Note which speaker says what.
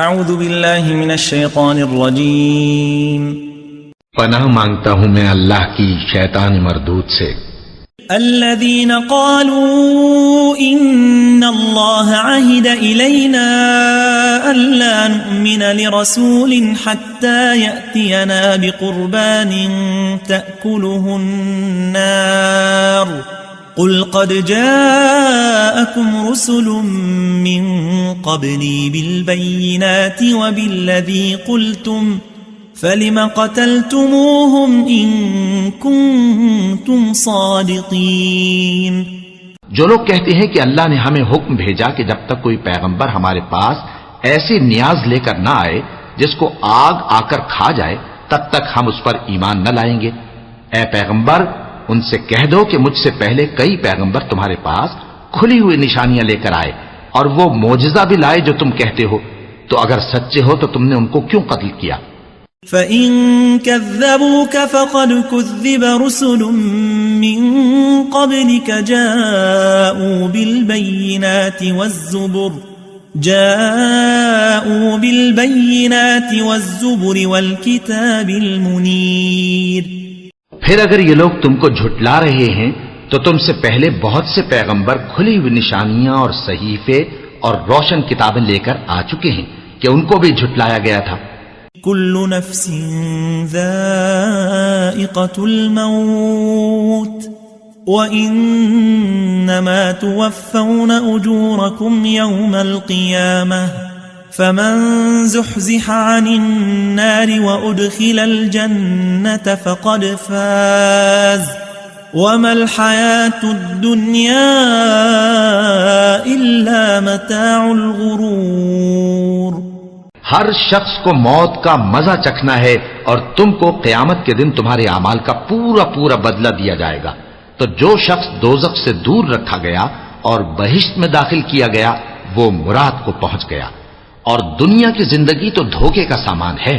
Speaker 1: اعوذ باللہ من الشیطان الرجیم
Speaker 2: پناہ مانگتا ہوں میں اللہ کی شیطان مردود سے۔
Speaker 1: الذین قالوا ان اللہ عہد الینا الا نؤمن لرسول حتی یأتینا بقربان تأکلہ النار قل قد جاءكم رسل من قبلي بالبينات وبالذي قلتم فلم قتلتموهم إن كنتم صادقين۔
Speaker 2: جو لوگ کہتے ہیں کہ اللہ نے ہمیں حکم بھیجا کہ جب تک کوئی پیغمبر ہمارے پاس ایسی نیاز لے کر نہ آئے جس کو آگ آ کر کھا جائے تب تک ہم اس پر ایمان نہ لائیں گے۔ اے پیغمبر ان سے کہہ دو کہ مجھ سے پہلے کئی پیغمبر تمہارے پاس کھلی ہوئی نشانیاں لے کر آئے اور وہ معجزہ بھی لائے جو تم کہتے ہو، تو اگر سچے ہو تو تم نے ان کو کیوں قتل کیا؟
Speaker 1: فَإِن كَذَّبُوكَ فَقَدْ كُذِّبَ رُسُلٌ مِّن قَبْلِكَ جَاءُوا بِالْبَيِّنَاتِ وَالزُّبُرِ وَالْكِتَابِ الْمُنِيرِ۔
Speaker 2: پھر اگر یہ لوگ تم کو جھٹلا رہے ہیں تو تم سے پہلے بہت سے پیغمبر کھلی ہوئی نشانیاں اور صحیفے اور روشن کتابیں لے کر آ چکے ہیں کہ ان کو بھی جھٹلایا گیا تھا۔
Speaker 1: کل نفس ذائقۃ الموت وانما توفون اجورکم یوم القیامہ فمن زحزح عن النار وأدخل الجنة فقد فاز وما الحياة الدنيا إلا متاع الغرور۔
Speaker 2: ہر شخص کو موت کا مزہ چکھنا ہے اور تم کو قیامت کے دن تمہارے اعمال کا پورا پورا بدلہ دیا جائے گا۔ تو جو شخص دوزخ سے دور رکھا گیا اور بہشت میں داخل کیا گیا وہ مراد کو پہنچ گیا، اور دنیا کی زندگی تو دھوکے کا سامان ہے۔